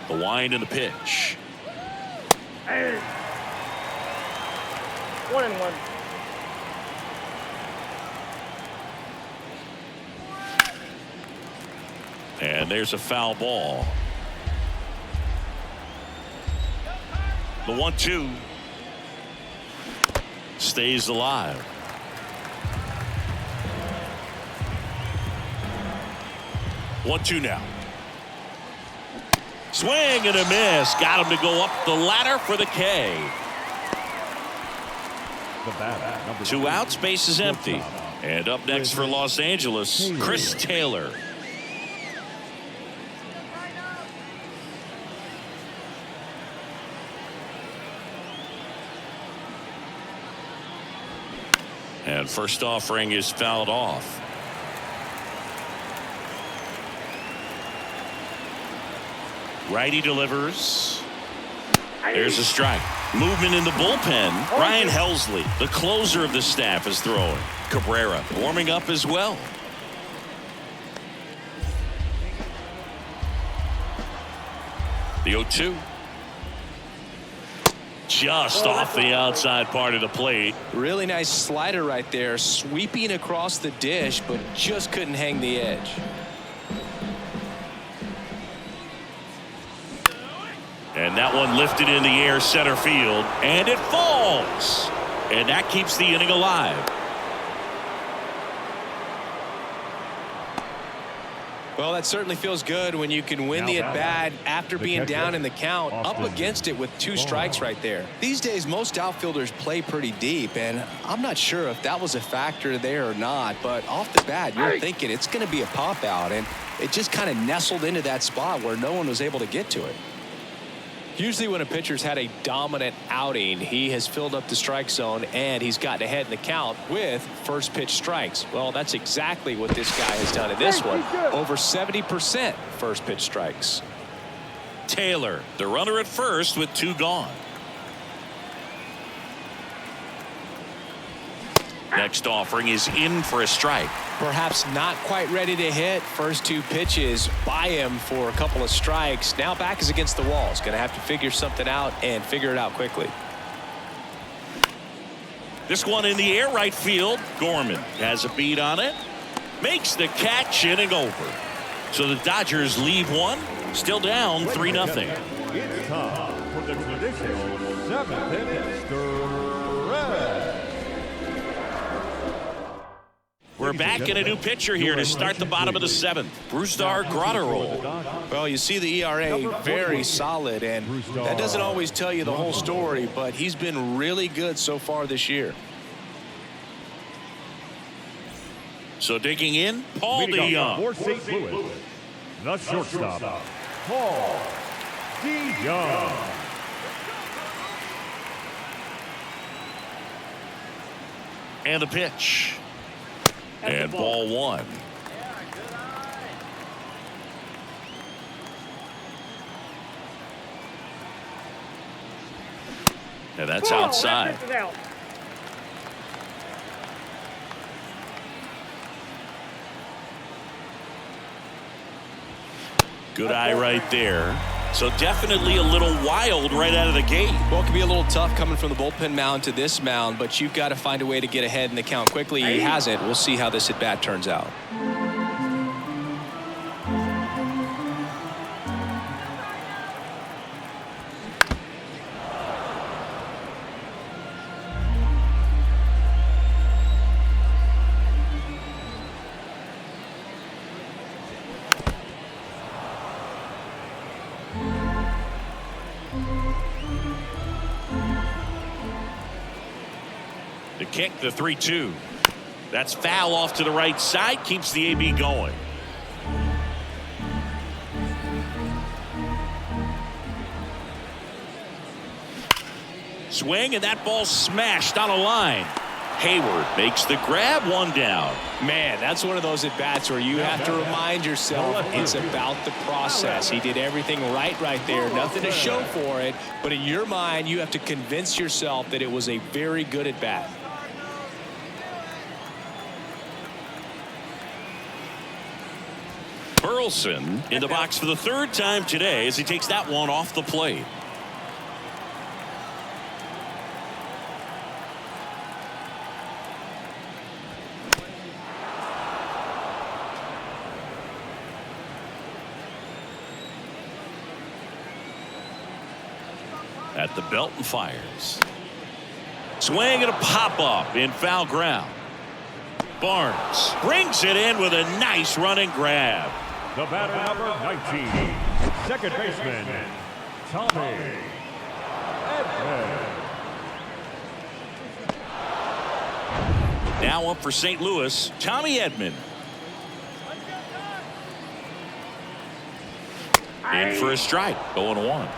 The wind and the pitch. 1-1. And there's a foul ball. The 1-2 stays alive. One, two now. Swing and a miss. Got him to go up the ladder for the K. Two outs, base is empty. And up next for Los Angeles, Chris Taylor. And first offering is fouled off. Righty delivers. There's a strike. Movement in the bullpen. Ryan Helsley, the closer of the staff, is throwing. Cabrera warming up as well. The 0-2. Just off the outside part of the plate. Really nice slider right there, sweeping across the dish, but just couldn't hang the edge. And that one lifted in the air center field, and it falls. And that keeps the inning alive. Well, that certainly feels good when you can win the at-bat after being down in the count, up against it with two strikes right there. These days, most outfielders play pretty deep, and I'm not sure if that was a factor there or not, but off the bat, you're thinking it's going to be a pop-out, and it just kind of nestled into that spot where no one was able to get to it. Usually when a pitcher's had a dominant outing, he has filled up the strike zone and he's gotten ahead in the count with first pitch strikes. Well, that's exactly what this guy has done in this one. Over 70% first pitch strikes. Taylor, the runner at first with two gone. Next offering is in for a strike. Perhaps not quite ready to hit. First two pitches by him for a couple of strikes. Now back is against the wall. He's going to have to figure something out and figure it out quickly. This one in the air right field. Gorman has a beat on it. Makes the catch, inning over. So the Dodgers leave one. Still down 3-0. It's time for the traditional 7th inning stretch. We're back in a new pitcher here to start the bottom of the 7th. Brusdar Graterol. Well, you see the ERA very solid, and that doesn't always tell you the whole story, but he's been really good so far this year. So digging in, Paul DeYoung. For St. Louis, the shortstop, Paul DeYoung. And the pitch. And ball one. And that's outside. Good eye right there. So definitely a little wild right out of the gate. Well, it can be a little tough coming from the bullpen mound to this mound, but you've got to find a way to get ahead in the count quickly. He hasn't. We'll see how this at-bat turns out. The kick, the 3-2. That's foul off to the right side. Keeps the AB going. Swing, and that ball smashed on a line. Hayward makes the grab, one down. Man, that's one of those at-bats where you have to remind yourself it's about the process. He did everything right there. Nothing to show for it. But in your mind, you have to convince yourself that it was a very good at-bat. Burleson in the box for the third time today as he takes that one off the plate. At the belt and fires. Swing and a pop-up in foul ground. Barnes brings it in with a nice running grab. The batter, number 19, second baseman, Tommy Edman. Now up for St. Louis, Tommy Edman. In for a strike, 0-1.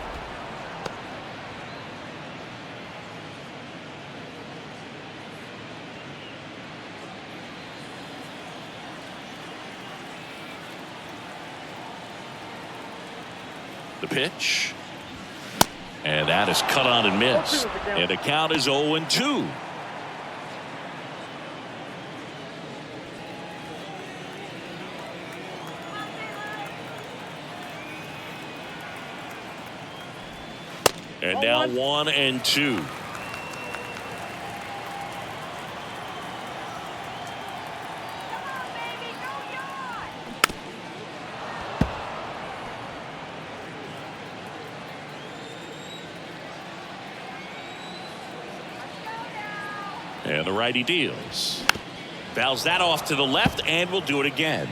The pitch. And that is cut on and missed. And the count is 0-2. And now 1-2. And the righty deals. Fouls that off to the left and will do it again.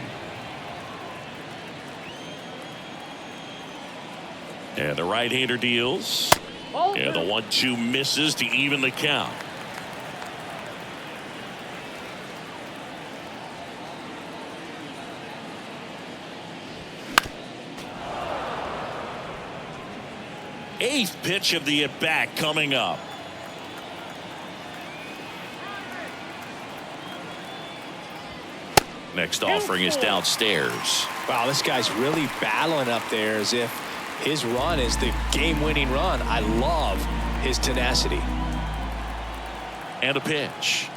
And the right-hander deals. And the 1-2 misses to even the count. Eighth pitch of the at-bat coming up. Next offering is downstairs. Wow, this guy's really battling up there as if his run is the game-winning run. I love his tenacity. And a pitch.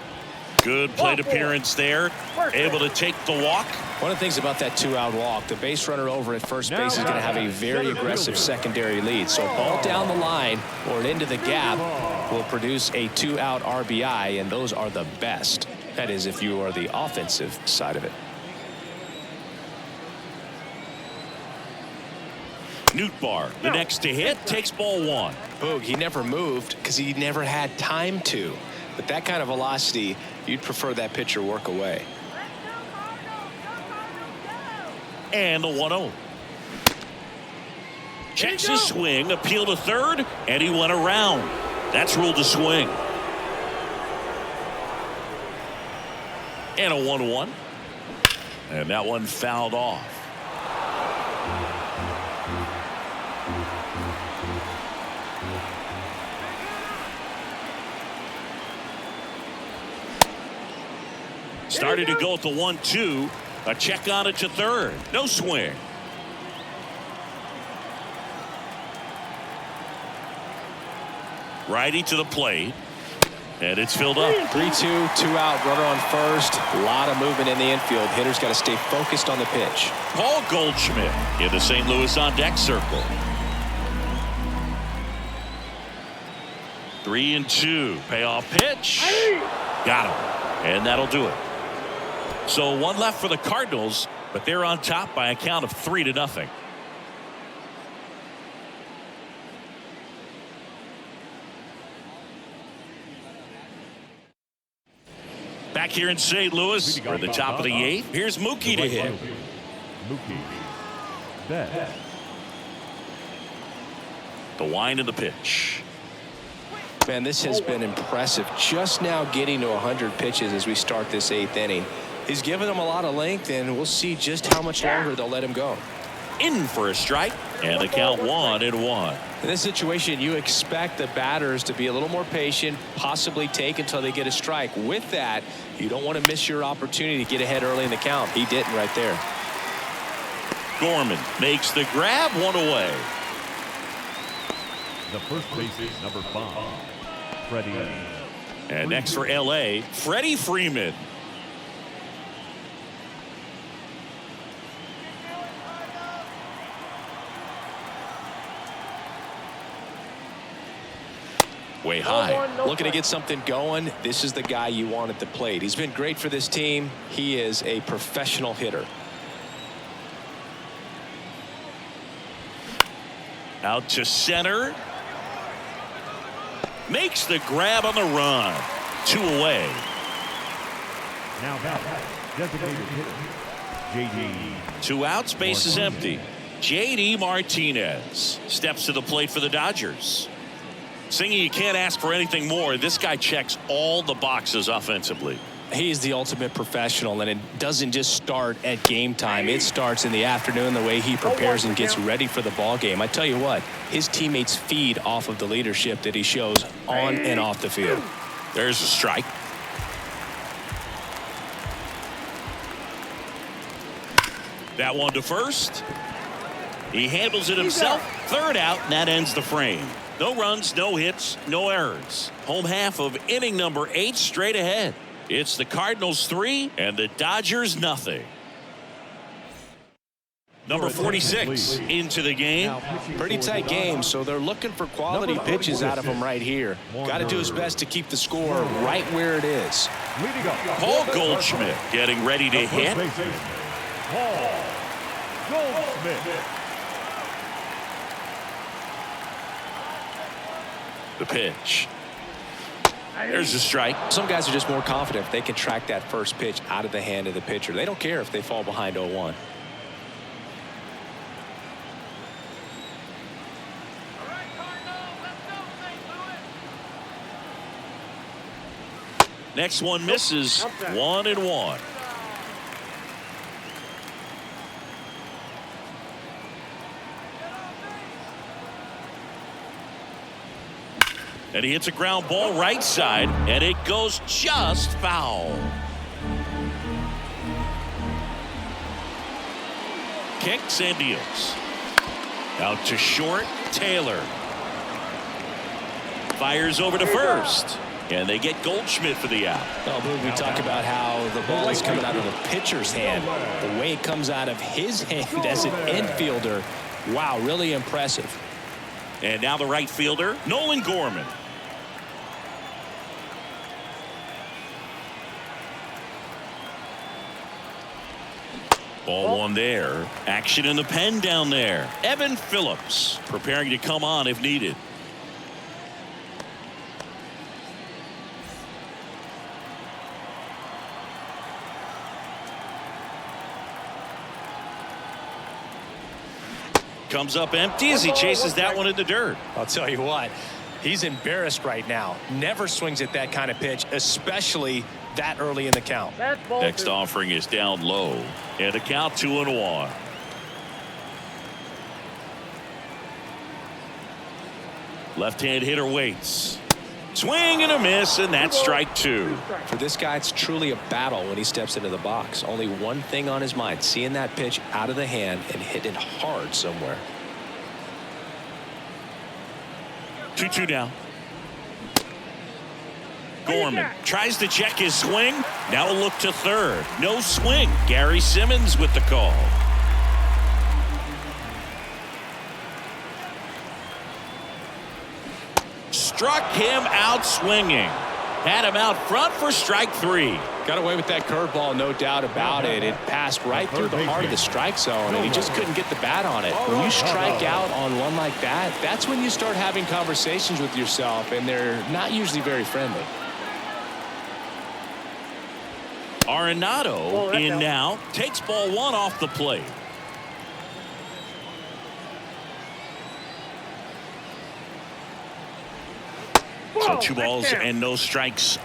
Good plate appearance there. Able to take the walk. One of the things about that two-out walk, the base runner over at first base is going to have a very aggressive secondary lead. So a ball down the line or into the gap will produce a two-out RBI, and those are the best. That is, if you are the offensive side of it. Nootbaar, the next to hit, takes ball one. Boog, he never moved because he never had time to. But that kind of velocity, you'd prefer that pitcher work away. And the 1-0. Checks his swing, appeal to third, and he went around. That's ruled a swing. And a 1-1. And that one fouled off. Started to go at the 1-2. A check on it to third. No swing. Righty to the plate. And it's filled up. 3-2, 2 out, runner on first. A lot of movement in the infield. Hitters got to stay focused on the pitch. Paul Goldschmidt in the St. Louis on deck circle. 3-2. Payoff pitch. Got him. And that'll do it. So one left for the Cardinals, but they're on top by a count of 3-0. Back here in St. Louis, we're at the top of the 8th. Here's Mookie to hit. Mookie Betts. The wind of the pitch. Man, this has been impressive. Just now getting to 100 pitches as we start this 8th inning. He's given them a lot of length, and we'll see just how much longer they'll let him go. In for a strike, and the count 1-1. In this situation, you expect the batters to be a little more patient, possibly take until they get a strike. With that, you don't want to miss your opportunity to get ahead early in the count. He didn't right there. Gorman makes the grab, 1 away. The first baseman, number 5, Freddie. And next for L.A., Freddie Freeman. Way high. Looking to get something going. This is the guy you want at the plate. He's been great for this team. He is a professional hitter. Out to center. Makes the grab on the run. 2 away. Now back, designated hitter, J.D. 2 outs, base is empty. J.D. Martinez steps to the plate for the Dodgers. Singy, you can't ask for anything more. This guy checks all the boxes offensively. He's the ultimate professional, and it doesn't just start at game time. It starts in the afternoon, the way he prepares and gets ready for the ball game. I tell you what, his teammates feed off of the leadership that he shows on and off the field. There's a strike. That one to first. He handles it himself. 3rd out, and that ends the frame. No runs, no hits, no errors. Home half of inning number 8 straight ahead. It's the Cardinals 3 and the Dodgers nothing. Number 46 into the game. Pretty tight game, so they're looking for quality pitches out of him right here. Got to do his best to keep the score right where it is. Paul Goldschmidt getting ready to hit. Paul Goldschmidt. The pitch. There's a strike. Some guys are just more confident if they can track that first pitch out of the hand of the pitcher. They don't care if they fall behind 0-1. Next one misses. 1-1. And he hits a ground ball right side, and it goes just foul. Kicks and deals. Out to short, Taylor. Fires over to first. And they get Goldschmidt for the out. Well, Boog, we talk about how the ball is coming out of the pitcher's hand. The way it comes out of his hand as an infielder. Wow, really impressive. And now the right fielder, Nolan Gorman. Ball 1 there. Action in the pen down there. Evan Phillips preparing to come on if needed. Comes up empty as he chases that one in the dirt. I'll tell you what, he's embarrassed right now. Never swings at that kind of pitch, especially that early in the count. Next offering is down low, and the count 2-1. Left-hand hitter waits. Swing and a miss, and that's strike 2. For this guy, it's truly a battle when he steps into the box. Only one thing on his mind, seeing that pitch out of the hand and hitting it hard somewhere. 2-2 now. Gorman tries to check his swing. Now a look to third. No swing. Gary Simmons with the call. Struck him out swinging. Had him out front for strike 3. Got away with that curveball, no doubt about it. It passed right through the heart of the strike zone, and he just couldn't get the bat on it. When you strike out on one like that, that's when you start having conversations with yourself, and they're not usually very friendly. Arenado in now. Takes ball 1 off the plate. So 2 balls and no strikes.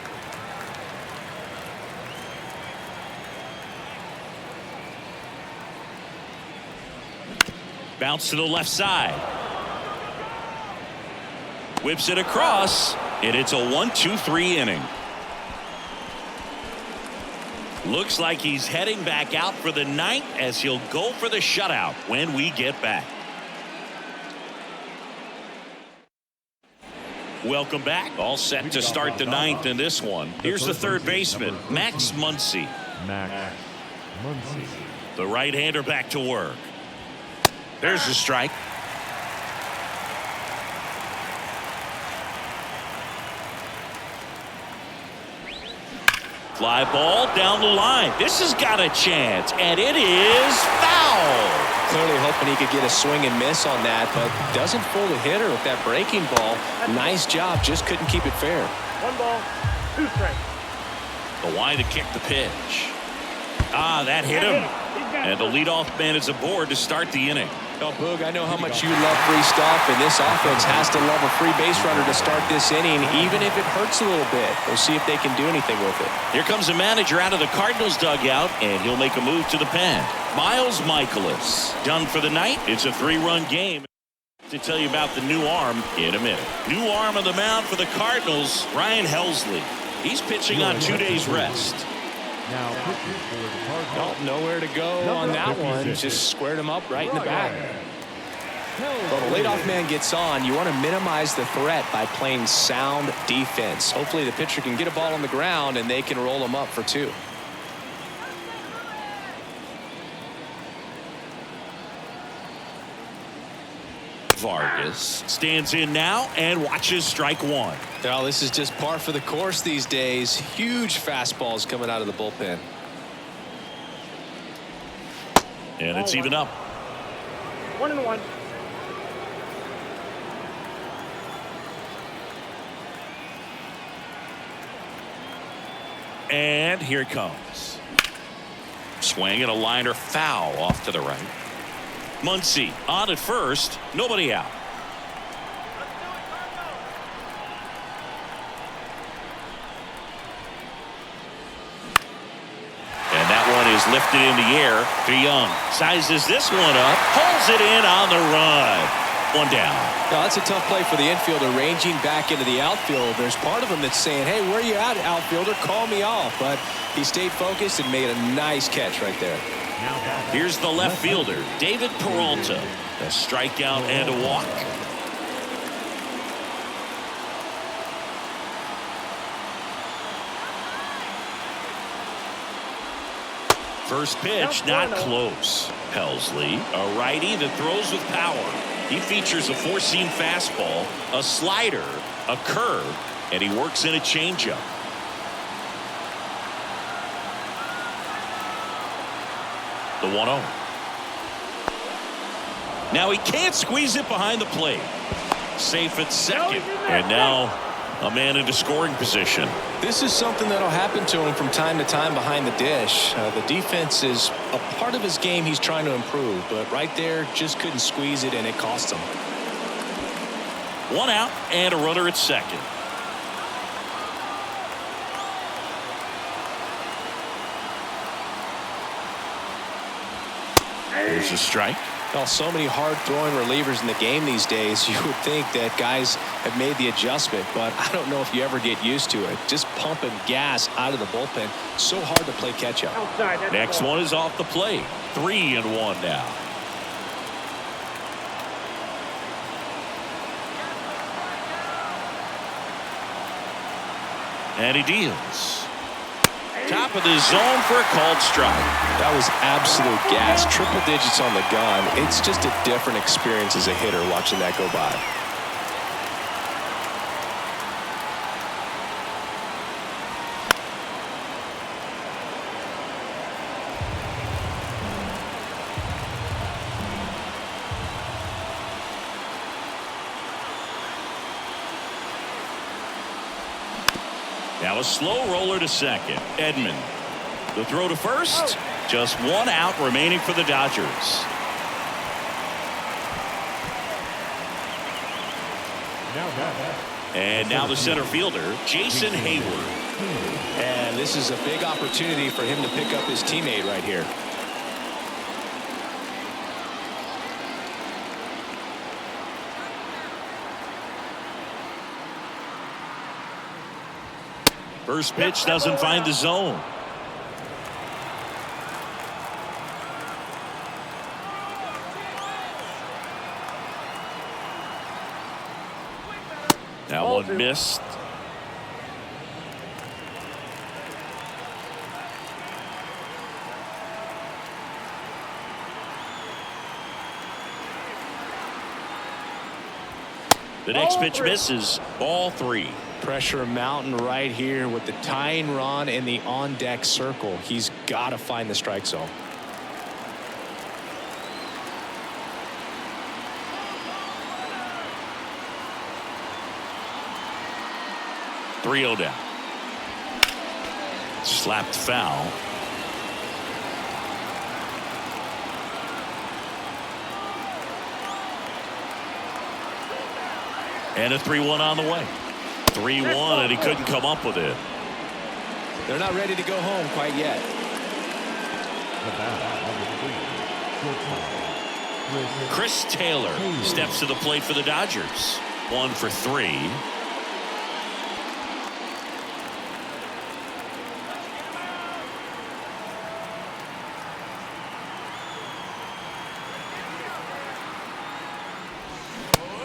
Bounce to the left side. Whips it across, and it's a 1-2-3 inning. Looks like he's heading back out for the 9th as he'll go for the shutout when we get back. Welcome back. All set to start the 9th in this one. Here's the third baseman, Max Muncy. Max Muncy. The right-hander back to work. There's the strike. Fly ball down the line. This has got a chance, and it is foul. Clearly hoping he could get a swing and miss on that, but doesn't fool the hitter with that breaking ball. Nice job, just couldn't keep it fair. 1 ball, 2 strikes. The line to kick the pitch. That hit him. And the leadoff man is aboard to start the inning. Oh, Boog, I know how much you love free stuff, and this offense has to love a free base runner to start this inning, even if it hurts a little bit. We'll see if they can do anything with it. Here comes the manager out of the Cardinals dugout, and he'll make a move to the pen. Miles Michaelis done for the night. It's a 3-run game. To tell you about the new arm in a minute. New arm on the mound for the Cardinals, Ryan Helsley. He's pitching on 2 days rest. Now pitching for the Cardinals. Oh, nowhere to go on that one. Just squared him up right in the back. Well, the leadoff man gets on. You want to minimize the threat by playing sound defense. Hopefully the pitcher can get a ball on the ground and they can roll him up for 2. Vargas stands in now and watches strike 1. Well, this is just par for the course these days. Huge fastballs coming out of the bullpen. And it's even up. 1-1. And here it comes. Swing and a liner foul off to the right. Muncy on at first. Nobody out. And that one is lifted in the air. DeYoung sizes this one up. Pulls it in on the run. 1 down. Now, that's a tough play for the infielder ranging back into the outfield. There's part of him that's saying, hey, where you at, outfielder? Call me off. But he stayed focused and made a nice catch right there. Here's the left fielder, David Peralta. A strikeout and a walk. First pitch, not close. Helsley, a righty that throws with power. He features a 4-seam fastball, a slider, a curve, and he works in a changeup. The 1-0. Now he can't squeeze it behind the plate. Safe at second. And now a man into scoring position. This is something that'll happen to him from time to time behind the dish. The defense is a part of his game he's trying to improve, but right there just couldn't squeeze it and it cost him. 1 out and a runner at second. There's a strike. Well, so many hard-throwing relievers in the game these days, you would think that guys have made the adjustment, but I don't know if you ever get used to it. Just pumping gas out of the bullpen. So hard to play catch-up. Next one is off the plate. 3-1 now. And he deals. Top of the zone for a called strike. That was absolute gas. Triple digits on the gun. It's just a different experience as a hitter watching that go by. Now a slow roller to second. Edman. The throw to first. Just one out remaining for the Dodgers. And now the center fielder, Jason Hayward. And this is a big opportunity for him to pick up his teammate right here. First pitch doesn't find the zone. That one missed. The next pitch misses. Ball 3. Pressure mountain right here with the tying run in the on-deck circle. He's got to find the strike zone. .3-0 down. Slapped foul. And a 3-1 on the way. 3-1, and he couldn't come up with it. They're not ready to go home quite yet. Chris Taylor steps to the plate for the Dodgers. 1 for 3.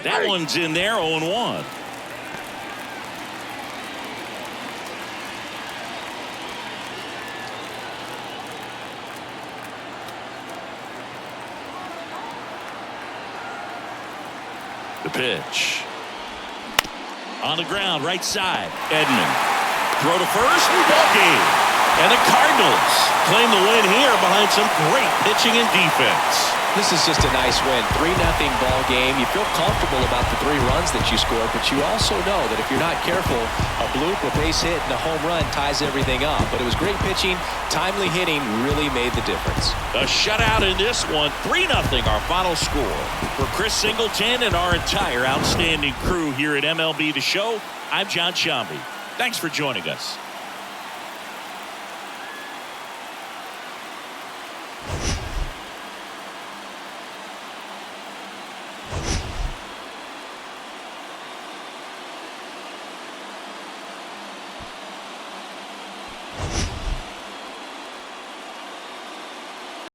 That one's in there, 0-1. The pitch. On the ground, right side. Edman. Throw to first. Ball game. And the Cardinals claim the win here behind some great pitching and defense. This is just a nice win. 3-0 ball game. You feel comfortable about the 3 runs that you scored, but you also know that if you're not careful, a bloop, a base hit, and a home run ties everything up. But it was great pitching. Timely hitting really made the difference. A shutout in this one. 3-0 our final score. For Chris Singleton and our entire outstanding crew here at MLB The Show, I'm John Shambi. Thanks for joining us.